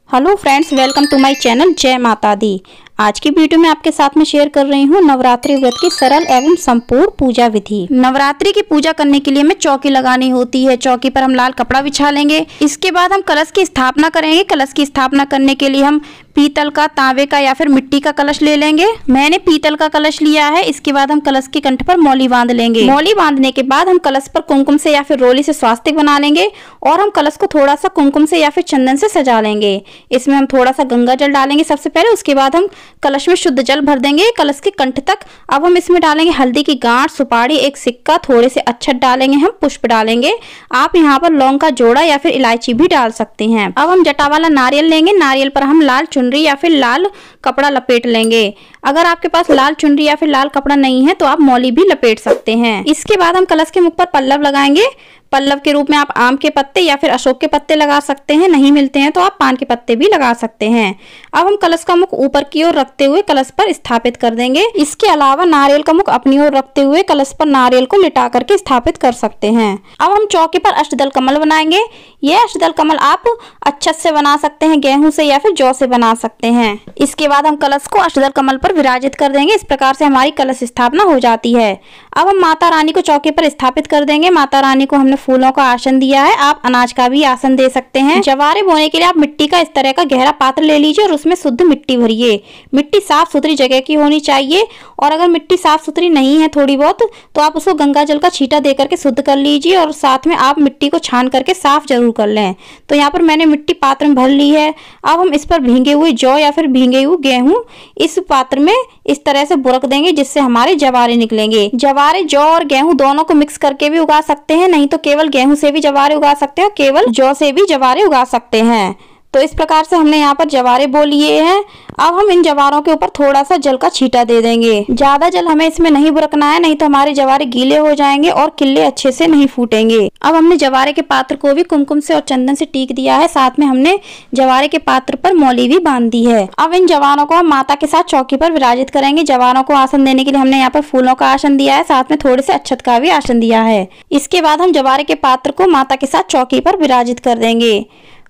Hello friends, welcome to my channel जय माता दी। आज की वीडियो में आपके साथ में शेयर कर रही हूँ नवरात्रि व्रत की सरल एवं संपूर्ण पूजा विधि। नवरात्रि की पूजा करने के लिए हमें चौकी लगानी होती है। चौकी पर हम लाल कपड़ा बिछा लेंगे। इसके बाद हम कलश की स्थापना करेंगे। कलश की स्थापना करने के लिए हम पीतल का, तांबे का या फिर मिट्टी का कलश ले लेंगे। मैंने पीतल का कलश लिया है। इसके बाद हम कलश के कंठ पर मौली बांध लेंगे। मौली बांधने के बाद हम कलश पर कुमकुम से या फिर रोली से स्वास्तिक बना लेंगे और हम कलश को थोड़ा सा कुमकुम से या फिर चंदन से सजा लेंगे। इसमें हम थोड़ा सा गंगा जल डालेंगे सबसे पहले। उसके बाद हम कलश में शुद्ध जल भर देंगे कलश के कंठ तक। अब हम इसमें डालेंगे हल्दी की गांठ, सुपारी, एक सिक्का, थोड़े से अक्षत डालेंगे, हम पुष्प डालेंगे। आप यहाँ पर लौंग का जोड़ा या फिर इलायची भी डाल सकते हैं। अब हम जटा वाला नारियल लेंगे। नारियल पर हम लाल चुनरी या फिर लाल कपड़ा लपेट लेंगे। अगर आपके पास लाल चुनरी या फिर लाल कपड़ा नहीं है तो आप मौली भी लपेट सकते हैं। इसके बाद हम कलश के मुख पर पल्लव लगाएंगे। पल्लव के रूप में आप आम के पत्ते या फिर अशोक के पत्ते लगा सकते हैं। नहीं मिलते हैं तो आप पान के पत्ते भी लगा सकते हैं। अब हम कलश का मुख ऊपर की ओर रखते हुए कलश पर स्थापित कर देंगे। इसके अलावा नारियल का मुख अपनी ओर रखते हुए कलश पर नारियल को लिटा करके स्थापित कर सकते हैं। अब हम चौकी पर अष्टदल कमल बनाएंगे। यह अष्टदल कमल आप अक्षत से बना सकते हैं, गेहूं से या फिर जौ से बना सकते हैं। इसके बाद हम कलश को अष्टदल कमल पर विराजित कर देंगे। इस प्रकार से हमारी कलश स्थापना हो जाती है। अब हम माता रानी को चौकी पर स्थापित कर देंगे। माता रानी को हमने फूलों का आसन दिया है। आप अनाज का भी आसन दे सकते हैं। जवारे बोने के लिए आप मिट्टी का इस तरह का गहरा पात्र ले लीजिए और उसमें शुद्ध मिट्टी भरिए। मिट्टी साफ सुथरी जगह की होनी चाहिए और अगर मिट्टी साफ सुथरी नहीं है थोड़ी बहुत तो आप उसको गंगा जल का छींटा दे करके शुद्ध कर लीजिए और साथ में आप मिट्टी को छान करके साफ जरूर कर लें। तो यहाँ पर मैंने मिट्टी पात्र में भर ली है। अब हम इस पर भींगे हुए जौ या फिर भींगे हुए गेहूं इस पात्र में इस तरह से बुरक देंगे जिससे हमारे जवारे निकलेंगे। जवारे जौ और गेहूं दोनों को मिक्स करके भी उगा सकते हैं, नहीं तो केवल गेहूं से भी जवारे उगा सकते हैं, केवल जौ से भी जवारे उगा सकते हैं। तो इस प्रकार से हमने यहाँ पर जवारे बो लिए हैं। अब हम इन जवारों के ऊपर थोड़ा सा जल का छींटा दे देंगे। ज्यादा जल हमें इसमें नहीं बुरकना है, नहीं तो हमारे जवारे गीले हो जाएंगे और किल्ले अच्छे से नहीं फूटेंगे। अब हमने जवारे के पात्र को भी कुमकुम से और चंदन से टीक दिया है। साथ में हमने जवारे के पात्र पर मौली भी बांध दी है। अब इन जवारों को हम माता के साथ चौकी पर विराजित करेंगे। जवारों को आसन देने के लिए हमने यहाँ पर फूलों का आसन दिया है, साथ में थोड़े से अक्षत का भी आसन दिया है। इसके बाद हम जवारे के पात्र को माता के साथ चौकी पर विराजित कर देंगे।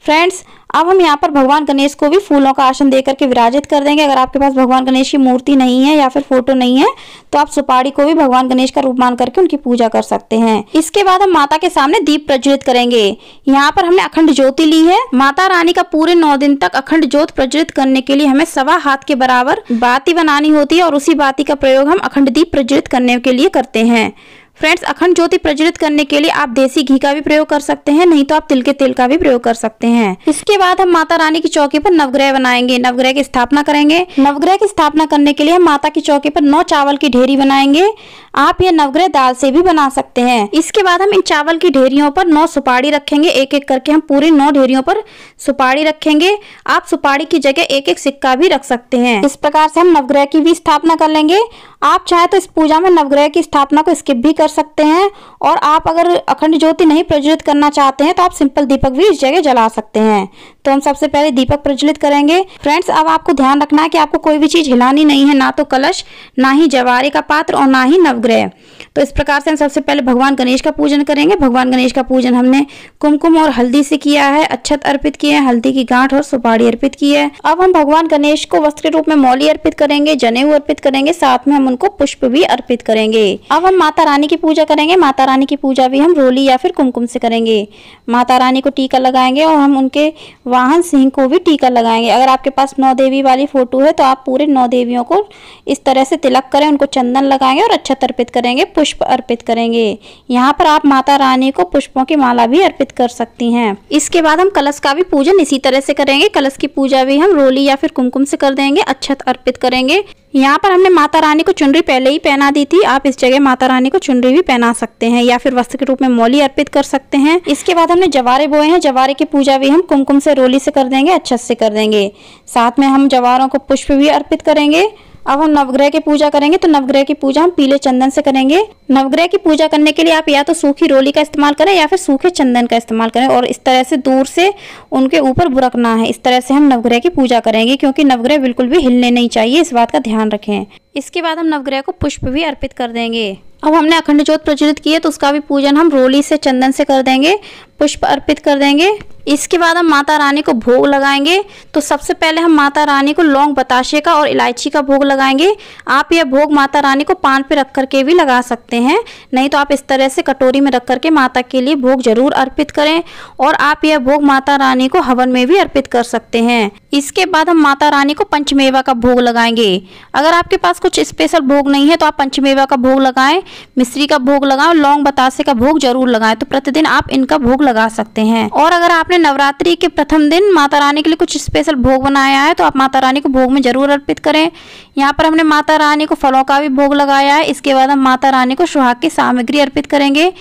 फ्रेंड्स, अब हम यहाँ पर भगवान गणेश को भी फूलों का आसन देकर के विराजित कर देंगे। अगर आपके पास भगवान गणेश की मूर्ति नहीं है या फिर फोटो नहीं है तो आप सुपारी को भी भगवान गणेश का रूप मान करके उनकी पूजा कर सकते हैं। इसके बाद हम माता के सामने दीप प्रज्वलित करेंगे। यहाँ पर हमने अखंड ज्योति ली है। माता रानी का पूरे 9 दिन तक अखंड ज्योत प्रज्वलित करने के लिए हमें 1.25 हाथ के बराबर बाती बनानी होती है और उसी बाती का प्रयोग हम अखंड दीप प्रज्वलित करने के लिए करते हैं। फ्रेंड्स, अखंड ज्योति प्रज्वलित करने के लिए आप देसी घी का भी प्रयोग कर सकते हैं, नहीं तो आप तिल के तेल का भी प्रयोग कर सकते हैं। इसके बाद हम माता रानी की चौकी पर नवग्रह बनाएंगे, नवग्रह की स्थापना करेंगे। नवग्रह की स्थापना करने के लिए हम माता की चौकी पर 9 चावल की ढेरी बनाएंगे। आप ये नवग्रह दाल से भी बना सकते हैं। इसके बाद हम इन चावल की ढेरियों पर 9 सुपारी रखेंगे। एक एक करके हम पूरी 9 ढेरियों पर सुपारी रखेंगे। आप सुपारी की जगह एक एक सिक्का भी रख सकते हैं। इस प्रकार से हम नवग्रह की भी स्थापना कर लेंगे। आप चाहे तो इस पूजा में नवग्रह की स्थापना को स्किप भी कर सकते हैं और आप अगर अखंड ज्योति नहीं प्रज्वलित करना चाहते हैं तो आप सिंपल दीपक भी इस जगह जला सकते हैं। तो हम सबसे पहले दीपक प्रज्वलित करेंगे। फ्रेंड्स, अब आपको ध्यान रखना है कि आपको कोई भी चीज हिलानी नहीं है, ना तो कलश, ना ही जवारे का पात्र और ना ही नवग्रह। तो इस प्रकार से हम सबसे पहले भगवान गणेश का पूजन करेंगे। भगवान गणेश का पूजन हमने कुमकुम और हल्दी से किया है, अक्षत अर्पित किए हैं, हल्दी की गांठ और सुपारी अर्पित की है। अब हम भगवान गणेश को वस्त्र के रूप में मौली अर्पित करेंगे, जनेऊ अर्पित करेंगे, साथ में हम उनको पुष्प भी अर्पित करेंगे। अब हम माता रानी की पूजा करेंगे। माता रानी की पूजा भी हम रोली या फिर कुमकुम से करेंगे। माता रानी को टीका लगाएंगे और हम उनके वाहन सिंह को भी टीका लगाएंगे। अगर आपके पास 9 देवी वाली फोटो है तो आप पूरे 9 देवियों को इस तरह से तिलक करें, उनको चंदन लगाएंगे और अक्षत अर्पित करेंगे, पुष्प अर्पित करेंगे। यहाँ पर आप माता रानी को पुष्पों की माला भी अर्पित कर सकती हैं। इसके बाद हम कलश का भी पूजन इसी तरह से करेंगे। कलश की पूजा भी हम रोली या फिर कुमकुम से कर देंगे, अक्षत अर्पित करेंगे। यहाँ पर हमने माता रानी को चुनरी पहले ही पहना दी थी। आप इस जगह माता रानी को चुनरी भी पहना सकते हैं या फिर वस्त्र के रूप में मौली अर्पित कर सकते हैं। इसके बाद हमने जवारे बोए हैं। जवारे की पूजा भी हम कुमकुम से, रोली से कर देंगे, अक्षत से कर देंगे। साथ में हम जवारों को पुष्प भी अर्पित करेंगे। अब हम नवग्रह की पूजा करेंगे। तो नवग्रह की पूजा हम पीले चंदन से करेंगे। नवग्रह की पूजा करने के लिए आप या तो सूखी रोली का इस्तेमाल करें या फिर सूखे चंदन का इस्तेमाल करें और इस तरह से दूर से उनके ऊपर बुरकना है। इस तरह से हम नवग्रह की पूजा करेंगे, क्योंकि नवग्रह बिल्कुल भी हिलने नहीं चाहिए, इस बात का ध्यान रखें। इसके बाद हम नवग्रह को पुष्प भी अर्पित कर देंगे। अब हमने अखंड ज्योत प्रज्वलित की है तो उसका भी पूजन हम रोली से, चंदन से कर देंगे। पुष्प अर्पित कर देंगे। इसके बाद हम माता रानी को भोग लगाएंगे। तो सबसे पहले हम माता रानी को लौंग, बताशे का और इलायची का भोग लगाएंगे। आप यह भोग माता रानी को पान पे रख करके भी लगा सकते हैं, नहीं तो आप इस तरह से कटोरी में रख करके माता के लिए भोग जरूर अर्पित करें। और आप यह भोग माता रानी को हवन में भी अर्पित कर सकते हैं। इसके बाद हम माता रानी को पंचमेवा का भोग लगाएंगे। अगर आपके पास कुछ स्पेशल भोग नहीं है तो आप पंचमेवा का भोग लगाएं, मिश्री का भोग लगाएं, लौंग बतासे का भोग जरूर लगाएं। तो प्रतिदिन आप इनका भोग लगा सकते हैं। और अगर आपने नवरात्रि के प्रथम दिन माता रानी के लिए कुछ स्पेशल भोग बनाया है तो आप माता रानी को भोग में जरूर अर्पित करें। यहाँ पर हमने माता रानी को फलों का भी भोग लगाया है। इसके बाद हम माता रानी को सुहाग की सामग्री अर्पित करेंगे।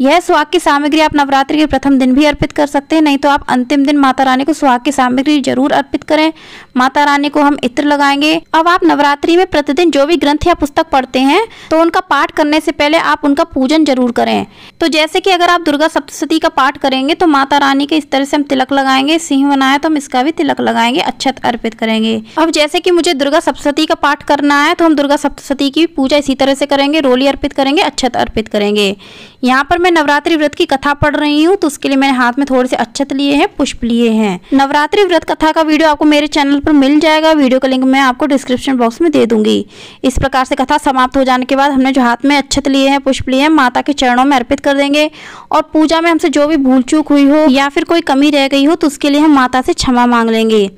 यह सुहाग की सामग्री आप नवरात्रि के प्रथम दिन भी अर्पित कर सकते हैं, नहीं तो आप अंतिम दिन माता रानी को सुहाग की सामग्री जरूर अर्पित करें। माता रानी को हम इत्र लगाएंगे। अब आप नवरात्रि में प्रतिदिन जो भी ग्रंथ या पुस्तक पढ़ते हैं तो उनका पाठ करने से पहले आप उनका पूजन जरूर करें। तो जैसे कि अगर आप दुर्गा सप्तशती का पाठ करेंगे तो माता रानी के इस तरह से हम तिलक लगाएंगे। सिंह बनाए तो हम इसका भी तिलक लगाएंगे, अक्षत अर्पित करेंगे। अब जैसे कि मुझे दुर्गा सप्तशती का पाठ करना है तो हम दुर्गा सप्तशती की पूजा इसी तरह से करेंगे, रोली अर्पित करेंगे, अक्षत अर्पित करेंगे। यहाँ पर मैं नवरात्रि व्रत की कथा पढ़ रही हूँ तो उसके लिए मैंने हाथ में थोड़े से अक्षत लिए हैं, पुष्प लिए हैं। नवरात्रि व्रत कथा का वीडियो आपको मेरे चैनल पर मिल जाएगा। वीडियो का लिंक मैं आपको डिस्क्रिप्शन बॉक्स में दे दूंगी। इस प्रकार से कथा समाप्त हो जाने के बाद हमने जो हाथ में अक्षत लिए हैं, पुष्प लिए हैं, माता के चरणों में अर्पित कर देंगे। और पूजा में हमसे जो भी भूल चूक हुई हो या फिर कोई कमी रह गई हो तो उसके लिए हम माता से क्षमा मांग लेंगे।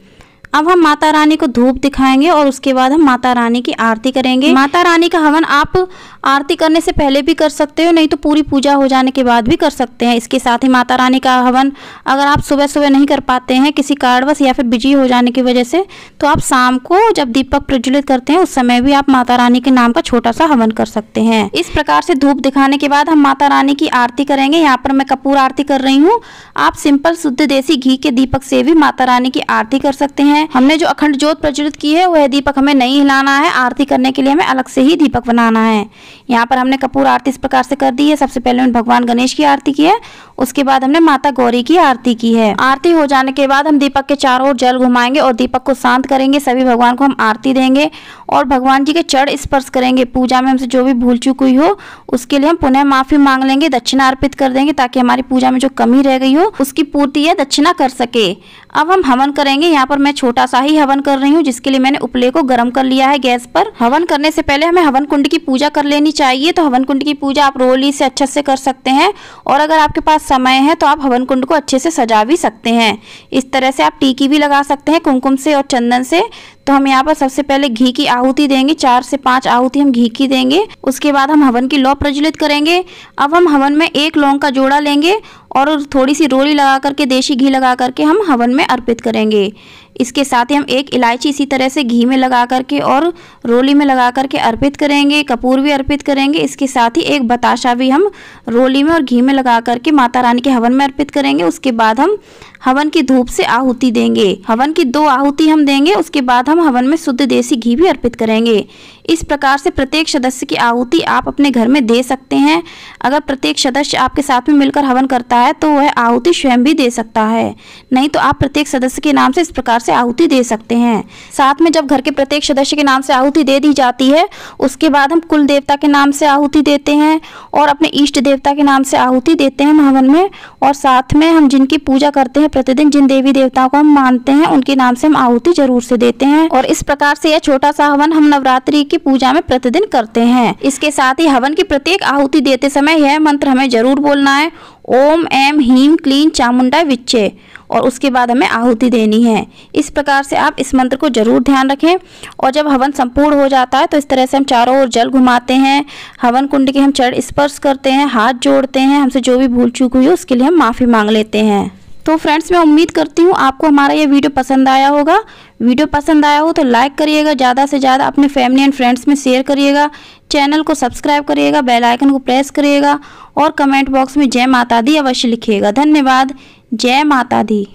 अब हम माता रानी को धूप दिखाएंगे और उसके बाद हम माता रानी की आरती करेंगे। माता रानी का हवन आप आरती करने से पहले भी कर सकते हो, नहीं तो पूरी पूजा हो जाने के बाद भी कर सकते हैं। इसके साथ ही माता रानी का हवन अगर आप सुबह सुबह नहीं कर पाते हैं किसी कारणवश या फिर बिजी हो जाने की वजह से, तो आप शाम को जब दीपक प्रज्वलित करते हैं उस समय भी आप माता रानी के नाम का छोटा सा हवन कर सकते हैं। इस प्रकार से धूप दिखाने के बाद हम माता रानी की आरती करेंगे। यहाँ पर मैं कपूर आरती कर रही हूँ। आप सिंपल शुद्ध देसी घी के दीपक से भी माता रानी की आरती कर सकते हैं। हमने जो अखंड ज्योत प्रज्वलित की है वह दीपक हमें नहीं हिलाना है। आरती करने के लिए हमें अलग से ही दीपक बनाना है। यहाँ पर हमने कपूर आरती इस प्रकार से कर दी है। सबसे पहले हमने भगवान गणेश की आरती की है, उसके बाद हमने माता गौरी की आरती की है। आरती हो जाने के बाद हम दीपक के चारों ओर जल घुमाएंगे और दीपक को शांत करेंगे। सभी भगवान को हम आरती देंगे और भगवान जी के चरण स्पर्श करेंगे। पूजा में हमसे जो भी भूल चूक हुई हो उसके लिए हम पुनः माफी मांग लेंगे, दक्षिणा अर्पित कर देंगे ताकि हमारी पूजा में जो कमी रह गई हो उसकी पूर्ति यह दक्षिणा कर सके। अब हम हवन करेंगे। यहाँ पर मैं छोटा सा ही हवन कर रही हूँ, जिसके लिए मैंने उपले को गर्म कर लिया है गैस पर। हवन करने से पहले हमें हवन कुंड की पूजा कर लेनी चाहिए। तो हवन कुंड की पूजा आप रोली से अच्छे से कर सकते हैं और अगर आपके पास समय है तो आप हवन कुंड को अच्छे से सजा भी सकते हैं। इस तरह से आप टीकी भी लगा सकते हैं कुमकुम से और चंदन से। तो हम यहाँ पर सबसे पहले घी की आहुति देंगे। 4 से 5 आहुति हम घी की देंगे। उसके बाद हम हवन की लौ प्रज्वलित करेंगे। अब हम हवन में 1 लौंग का जोड़ा लेंगे और थोड़ी सी रोली लगा करके, देशी घी लगा करके हम हवन में अर्पित करेंगे। इसके साथ ही हम 1 इलायची इसी तरह से घी में लगा करके और रोली में लगा करके अर्पित करेंगे। कपूर भी अर्पित करेंगे। इसके साथ ही 1 बताशा भी हम रोली में और घी में लगा करके माता रानी के हवन में अर्पित करेंगे। उसके बाद हम हवन की धूप से आहुति देंगे। हवन की 2 आहुति हम देंगे। उसके बाद हम हवन में शुद्ध देसी घी भी अर्पित करेंगे। इस प्रकार से प्रत्येक सदस्य की आहुति आप अपने घर में दे सकते हैं। अगर प्रत्येक सदस्य आपके साथ में मिलकर हवन करता है तो वह आहुति स्वयं भी दे सकता है, नहीं तो आप प्रत्येक सदस्य के नाम से इस प्रकार से आहुति दे सकते हैं। साथ में जब घर के प्रत्येक सदस्य के नाम से आहुति दे दी जाती है उसके बाद हम कुल देवता के नाम से आहुति देते हैं और अपने इष्ट देवता के नाम से आहुति देते हैं हवन में। और साथ में हम जिनकी पूजा करते हैं प्रतिदिन, जिन देवी देवताओं को हम मानते हैं उनके नाम से हम आहुति जरूर से देते हैं। और इस प्रकार से यह छोटा सा हवन हम नवरात्रि की पूजा में प्रतिदिन करते हैं। इसके साथ ही हवन की प्रत्येक आहुति देते समय यह मंत्र हमें जरूर बोलना है, ओम ऐं ह्रीं क्लीं चामुंडाय विच्चे, और उसके बाद हमें आहुति देनी है। इस प्रकार से आप इस मंत्र को जरूर ध्यान रखें। और जब हवन संपूर्ण हो जाता है तो इस तरह से हम चारों ओर जल घुमाते हैं, हवन कुंड के हम चरण स्पर्श करते हैं, हाथ जोड़ते हैं, हमसे जो भी भूल चूक हुई हो उसके लिए हम माफ़ी मांग लेते हैं। तो फ्रेंड्स, मैं उम्मीद करती हूँ आपको हमारा ये वीडियो पसंद आया होगा। वीडियो पसंद आया हो तो लाइक करिएगा, ज़्यादा से ज़्यादा अपने फैमिली एंड फ्रेंड्स में शेयर करिएगा, चैनल को सब्सक्राइब करिएगा, बेल आइकन को प्रेस करिएगा और कमेंट बॉक्स में जय माता दी अवश्य लिखिएगा। धन्यवाद। जय माता दी।